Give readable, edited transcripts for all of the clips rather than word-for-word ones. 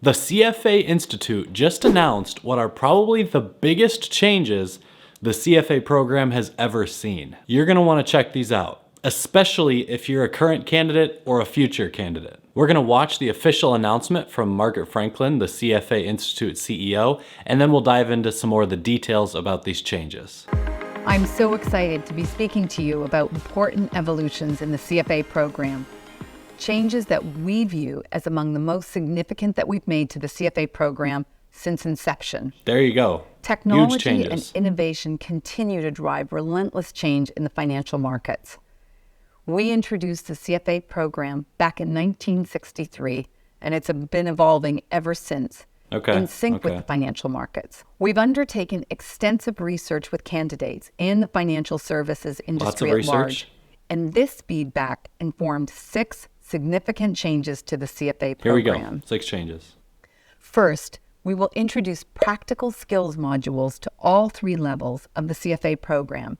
The CFA Institute just announced what are probably the biggest changes the CFA program has ever seen. You're going to want to check these out, especially if you're a current candidate or a future candidate. We're going to watch the official announcement from Margaret Franklin, the CFA Institute CEO, and then we'll dive into some more of the details about these changes. I'm so excited to be speaking to you about important evolutions in the CFA program. Changes that we view as among the most significant that we've made to the CFA program since inception. There you go. Technology and innovation continue to drive relentless change in the financial markets. We introduced the CFA program back in 1963, and it's been evolving ever since, in sync with the financial markets. We've undertaken extensive research with candidates in the financial services industry at large, and this feedback informed 6 significant changes to the CFA program. Here we go, 6 changes. First, we will introduce practical skills modules to all 3 levels of the CFA program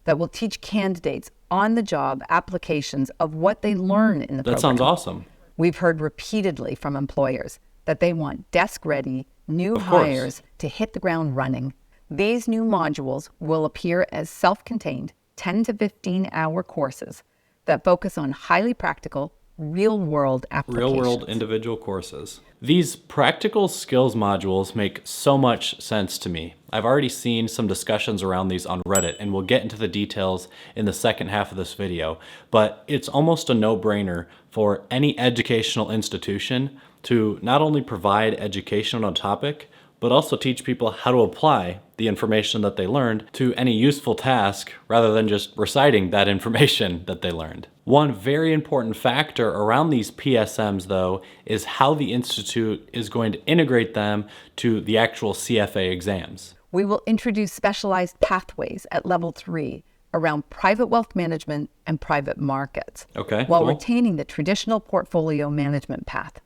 that will teach candidates on-the-job applications of what they learn in the program. That sounds awesome. We've heard repeatedly from employers that they want desk-ready new hires to hit the ground running. These new modules will appear as self-contained 10 to 15-hour courses that focus on highly practical, real-world applications. Real-world individual courses. These practical skills modules make so much sense to me. I've already seen some discussions around these on Reddit, and we'll get into the details in the second half of this video, but it's almost a no-brainer for any educational institution to not only provide education on a topic, but also teach people how to apply the information that they learned to any useful task rather than just reciting that information that they learned. One very important factor around these PSMs, though, is how the Institute is going to integrate them to the actual CFA exams. We will introduce specialized pathways at level 3 around private wealth management and private markets, while retaining the traditional portfolio management path.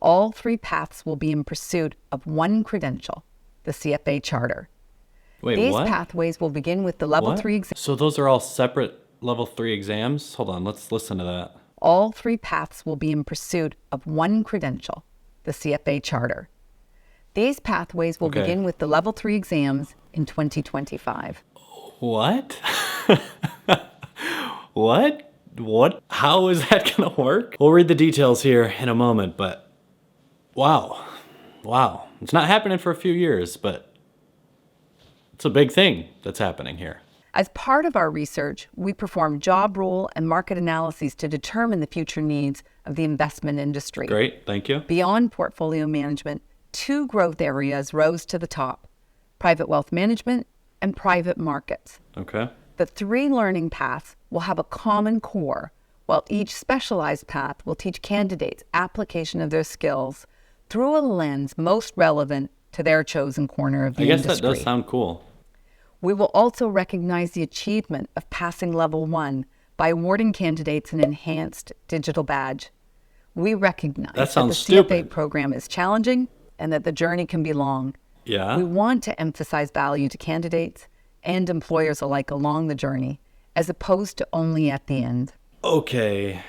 All 3 paths will be in pursuit of one credential, the CFA Charter. These pathways will begin with the level 3 exam. So those are all separate level 3 exams? Hold on, let's listen to that. All 3 paths will be in pursuit of one credential, the CFA Charter. These pathways will begin with the level 3 exams in 2025. What? What? How is that gonna work? We'll read the details here in a moment, but wow. It's not happening for a few years, but it's a big thing that's happening here. As part of our research, we performed job role and market analyses to determine the future needs of the investment industry. Great, thank you. Beyond portfolio management, 2 growth areas rose to the top: private wealth management and private markets. The 3 learning paths will have a common core, while each specialized path will teach candidates application of their skills through a lens most relevant to their chosen corner of the industry. I guess that does sound cool. We will also recognize the achievement of passing level 1 by awarding candidates an enhanced digital badge. We recognize that the CFA program is challenging and that the journey can be long. We want to emphasize value to candidates and employers alike along the journey, as opposed to only at the end. Okay,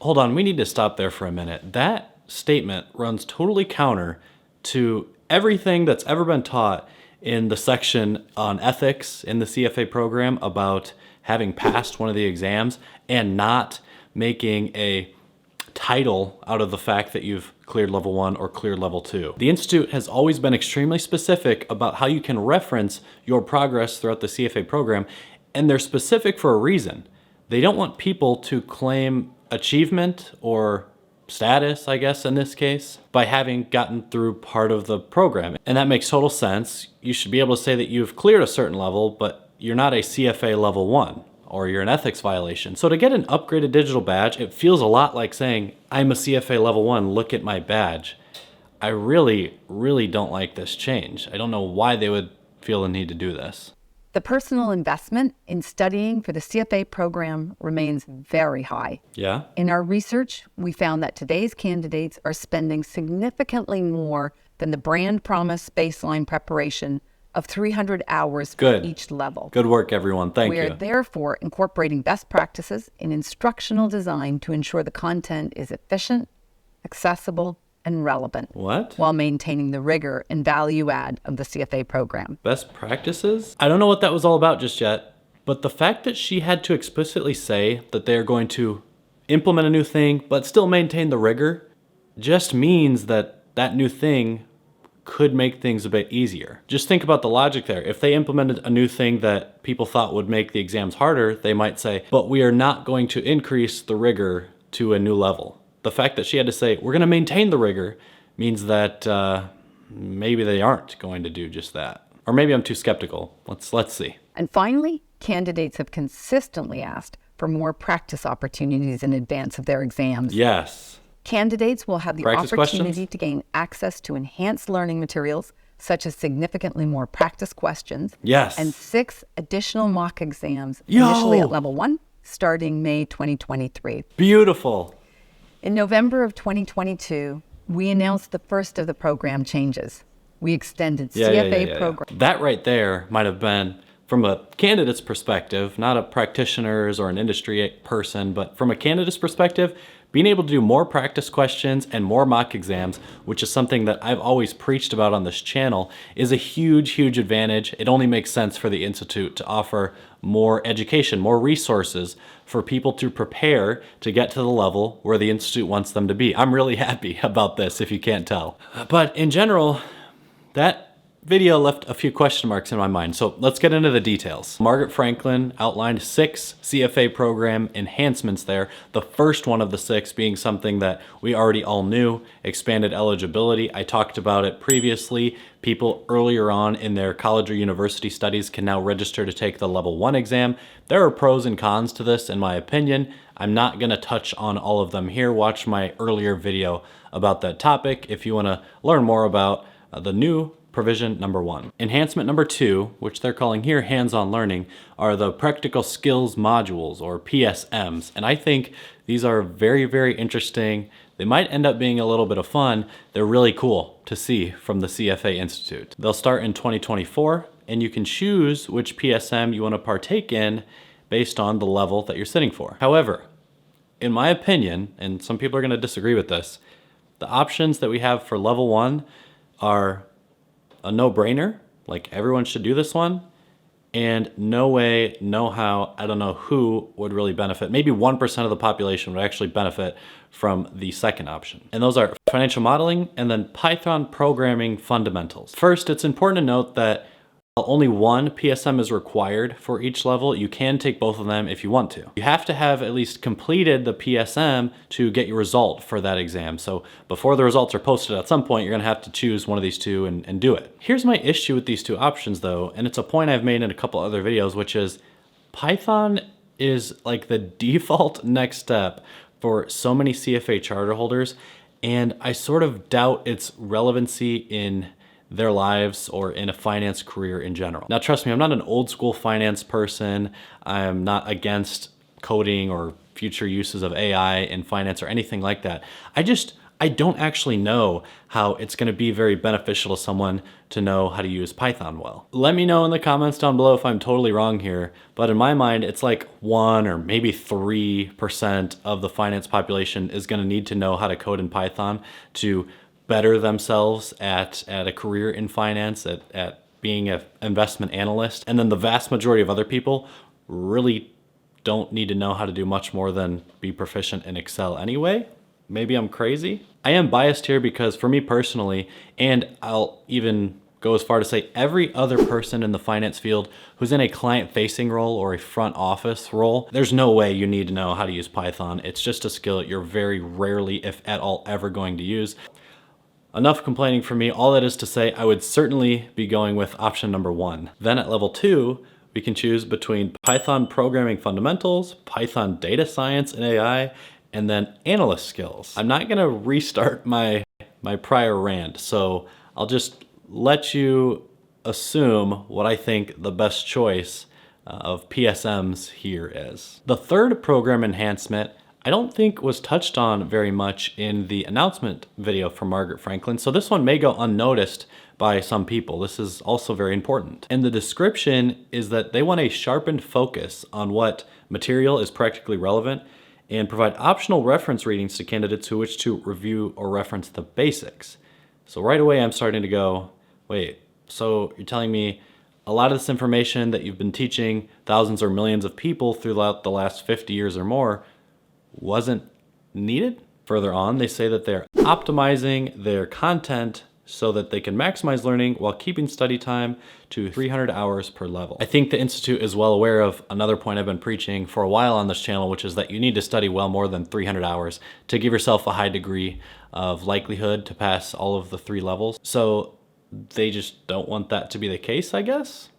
hold on, we need to stop there for a minute. That statement runs totally counter to everything that's ever been taught in the section on ethics in the CFA program about having passed one of the exams and not making a title out of the fact that you've cleared level 1 or cleared level 2. The Institute has always been extremely specific about how you can reference your progress throughout the CFA program, and they're specific for a reason. They don't want people to claim achievement or status, I guess in this case, by having gotten through part of the program. And that makes total sense. You should be able to say that you've cleared a certain level, but you're not a CFA level 1, or you're an ethics violation. So to get an upgraded digital badge, it feels a lot like saying, I'm a CFA level 1, look at my badge. I really don't like this change. I don't know why they would feel the need to do this. The personal investment in studying for the CFA program remains very high. In our research, we found that today's candidates are spending significantly more than the brand promise baseline preparation of 300 hours for each level. Good work, everyone. Thank you. We are therefore incorporating best practices in instructional design to ensure the content is efficient, accessible, and relevant. What? While maintaining the rigor and value add of the CFA program. Best practices? I don't know what that was all about just yet, but the fact that she had to explicitly say that they are going to implement a new thing but still maintain the rigor just means that that new thing could make things a bit easier. Just think about the logic there. If they implemented a new thing that people thought would make the exams harder, they might say, but we are not going to increase the rigor to a new level. The fact that she had to say, we're going to maintain the rigor, means that maybe they aren't going to do just that. Or maybe I'm too skeptical. Let's see. And finally, candidates have consistently asked for more practice opportunities in advance of their exams. Yes. Candidates will have the Practice opportunity questions? to gain access to enhanced learning materials, such as significantly more practice questions. Yes. And 6 additional mock exams, Yo! initially at level 1, starting May 2023. Beautiful. In November of 2022, we announced the first of the program changes. We extended CFA program. That right there might have been, from a candidate's perspective, not a practitioner's or an industry person, but from a candidate's perspective, being able to do more practice questions and more mock exams, which is something that I've always preached about on this channel, is a huge, huge advantage. It only makes sense for the Institute to offer more education, more resources for people to prepare to get to the level where the Institute wants them to be. I'm really happy about this, if you can't tell. But in general, that video left a few question marks in my mind, so let's get into the details. Margaret Franklin outlined 6 CFA program enhancements there, the first one of the 6 being something that we already all knew, expanded eligibility. I talked about it previously. People earlier on in their college or university studies can now register to take the level 1 exam. There are pros and cons to this, in my opinion. I'm not going to touch on all of them here. Watch my earlier video about that topic if you want to learn more about the new provision number 1. Enhancement number 2, which they're calling here hands-on learning, are the practical skills modules, or PSMs. And I think these are very, very interesting. They might end up being a little bit of fun. They're really cool to see from the CFA Institute. They'll start in 2024, and you can choose which PSM you want to partake in based on the level that you're sitting for. However, in my opinion, and some people are going to disagree with this, the options that we have for level 1 are a no-brainer, like everyone should do this one, and no way, no how, I don't know who would really benefit. Maybe 1% of the population would actually benefit from the second option. And those are financial modeling and then Python programming fundamentals. First, it's important to note that while only one PSM is required for each level, you can take both of them if you want to. You have to have at least completed the PSM to get your result for that exam. So before the results are posted at some point, you're gonna have to choose one of these two and do it. Here's my issue with these two options though, and it's a point I've made in a couple other videos, which is Python is like the default next step for so many CFA charter holders, and I sort of doubt its relevancy in their lives or in a finance career in general. Now, trust me, I'm not an old school finance person. I'm not against coding or future uses of AI in finance or anything like that. I don't actually know how it's gonna be very beneficial to someone to know how to use Python well. Let me know in the comments down below if I'm totally wrong here, but in my mind, it's like 1 or maybe 3% of the finance population is gonna need to know how to code in Python to better themselves at a career in finance, at being an investment analyst. And then the vast majority of other people really don't need to know how to do much more than be proficient in Excel anyway. Maybe I'm crazy. I am biased here because for me personally, and I'll even go as far to say every other person in the finance field who's in a client-facing role or a front office role, there's no way you need to know how to use Python. It's just a skill you're very rarely, if at all, ever going to use. Enough complaining for me. All that is to say, I would certainly be going with option number 1. Then at level 2, we can choose between Python programming fundamentals, Python data science and AI, and then analyst skills. I'm not gonna restart my prior rant, so I'll just let you assume what I think the best choice of PSMs here is. The third program enhancement I don't think was touched on very much in the announcement video from Margaret Franklin, so this one may go unnoticed by some people. This is also very important. And the description is that they want a sharpened focus on what material is practically relevant and provide optional reference readings to candidates who wish to review or reference the basics. So right away I'm starting to go, wait, so you're telling me a lot of this information that you've been teaching thousands or millions of people throughout the last 50 years or more wasn't needed? Further on, they say that they're optimizing their content so that they can maximize learning while keeping study time to 300 hours per level. I think the Institute is well aware of another point I've been preaching for a while on this channel, which is that you need to study well more than 300 hours to give yourself a high degree of likelihood to pass all of the 3 levels. So they just don't want that to be the case, I guess?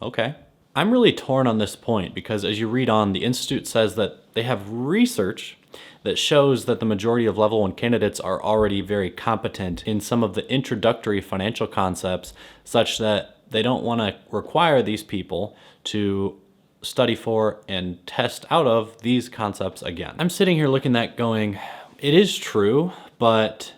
Okay. I'm really torn on this point because as you read on, the Institute says that they have research that shows that the majority of level 1 candidates are already very competent in some of the introductory financial concepts, such that they don't want to require these people to study for and test out of these concepts again. I'm sitting here looking at going, it is true, but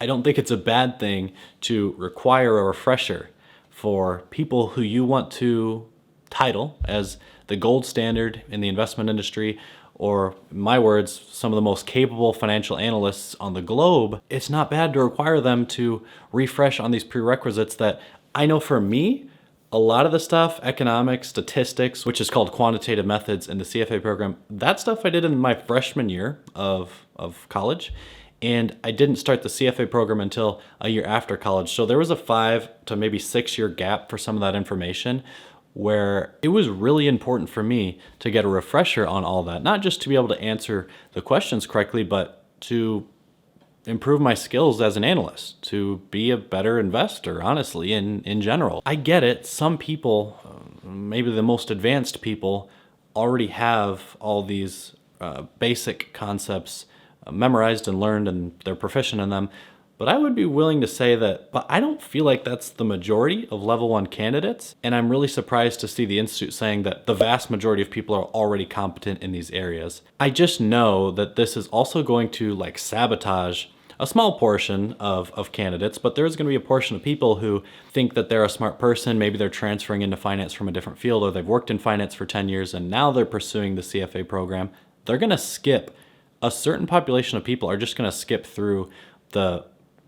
I don't think it's a bad thing to require a refresher for people who you want to title as the gold standard in the investment industry, or in my words, some of the most capable financial analysts on the globe. It's not bad to require them to refresh on these prerequisites that I know for me, a lot of the stuff, economics, statistics, which is called quantitative methods in the CFA program, that stuff I did in my freshman year of college. And I didn't start the CFA program until a year after college. So there was a 5 to maybe 6 year gap for some of that information, where it was really important for me to get a refresher on all that, not just to be able to answer the questions correctly, but to improve my skills as an analyst, to be a better investor, honestly, in general. I get it. Some people, maybe the most advanced people, already have all these basic concepts memorized and learned, and they're proficient in them. But I would be willing to say that, but I don't feel like that's the majority of level 1 candidates. And I'm really surprised to see the Institute saying that the vast majority of people are already competent in these areas. I just know that this is also going to sabotage a small portion of candidates, but there's going to be a portion of people who think that they're a smart person. Maybe they're transferring into finance from a different field, or they've worked in finance for 10 years and now they're pursuing the CFA program. They're going to skip. A certain population of people are just going to skip through the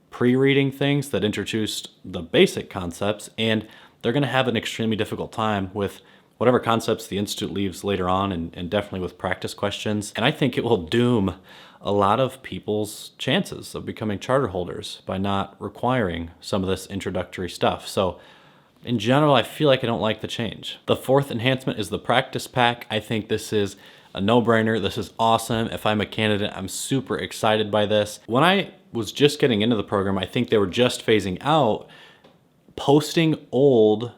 pre-reading things that introduced the basic concepts, and they're going to have an extremely difficult time with whatever concepts the Institute leaves later on, and definitely with practice questions. And I think it will doom a lot of people's chances of becoming charter holders by not requiring some of this introductory stuff. So in general, I feel like I don't like the change. The 4th enhancement is the practice pack. I think this is a no-brainer. This is awesome. If I'm a candidate, I'm super excited by this. When I was just getting into the program, I think they were just phasing out posting old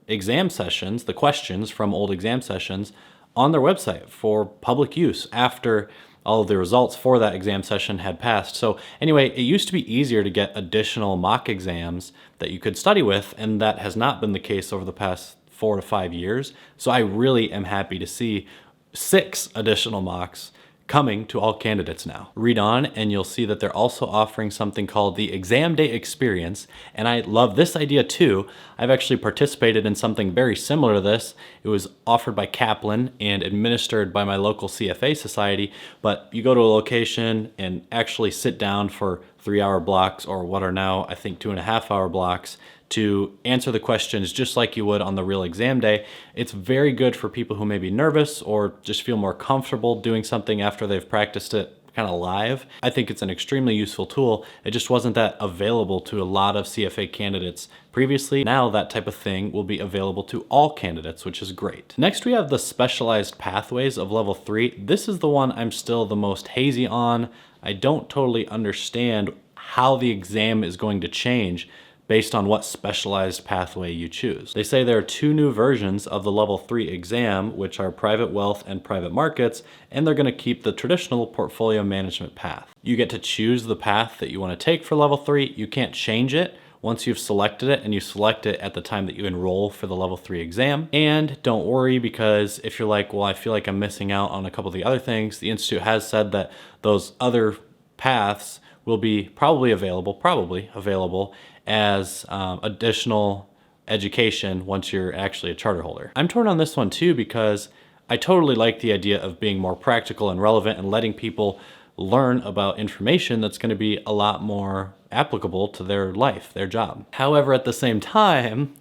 exam sessions, the questions from old exam sessions, on their website for public use after all of the results for that exam session had passed. So anyway, it used to be easier to get additional mock exams that you could study with, and that has not been the case over the past 4 to 5 years. So I really am happy to see 6 additional mocks coming to all candidates now. Read on and you'll see that they're also offering something called the Exam Day Experience, and I love this idea too. I've actually participated in something very similar to this. It was offered by Kaplan and administered by my local CFA society, but you go to a location and actually sit down for 3-hour blocks, or what are now I think 2.5-hour blocks, to answer the questions just like you would on the real exam day. It's very good for people who may be nervous or just feel more comfortable doing something after they've practiced it kind of live. I think it's an extremely useful tool. It just wasn't that available to a lot of CFA candidates previously. Now that type of thing will be available to all candidates, which is great. Next, we have the specialized pathways of level 3. This is the one I'm still the most hazy on. I don't totally understand how the exam is going to change based on what specialized pathway you choose. They say there are 2 new versions of the level 3 exam, which are private wealth and private markets, and they're going to keep the traditional portfolio management path. You get to choose the path that you want to take for level 3. You can't change it once you've selected it, and you select it at the time that you enroll for the level 3 exam. And don't worry, because if you're like, well, I feel like I'm missing out on a couple of the other things, the Institute has said that those other paths will be probably available as additional education once you're actually a charter holder. I'm torn on this one too, because I totally like the idea of being more practical and relevant and letting people learn about information that's going to be a lot more applicable to their life, their job. However, at the same time,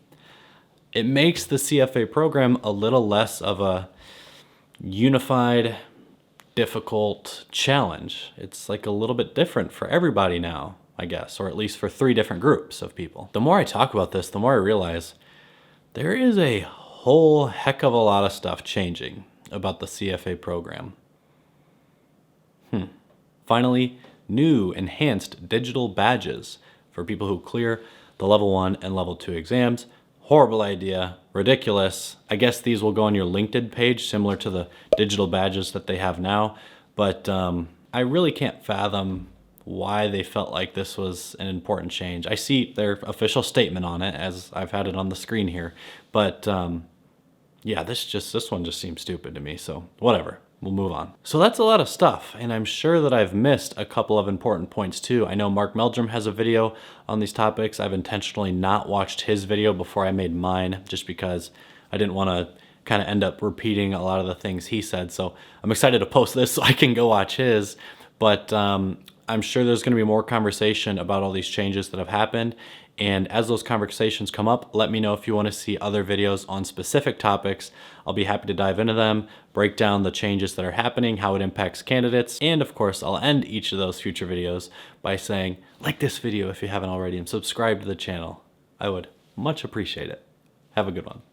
it makes the CFA program a little less of a unified, difficult challenge. It's like a little bit different for everybody now, I guess, or at least for 3 different groups of people. The more I talk about this, the more I realize there is a whole heck of a lot of stuff changing about the CFA program. Finally, new enhanced digital badges for people who clear the level 1 and level 2 exams. Horrible idea, ridiculous. I guess these will go on your LinkedIn page, similar to the digital badges that they have now. But I really can't fathom why they felt like this was an important change. I see their official statement on it, as I've had it on the screen here. But yeah, this one just seems stupid to me, so whatever. We'll move on. So that's a lot of stuff, and I'm sure that I've missed a couple of important points too. I know Mark Meldrum has a video on these topics. I've intentionally not watched his video before I made mine, just because I didn't want to kind of end up repeating a lot of the things he said. So I'm excited to post this so I can go watch his. But I'm sure there's going to be more conversation about all these changes that have happened. And as those conversations come up, let me know if you want to see other videos on specific topics. I'll be happy to dive into them, break down the changes that are happening, how it impacts candidates. And of course, I'll end each of those future videos by saying, like this video if you haven't already, and subscribe to the channel. I would much appreciate it. Have a good one.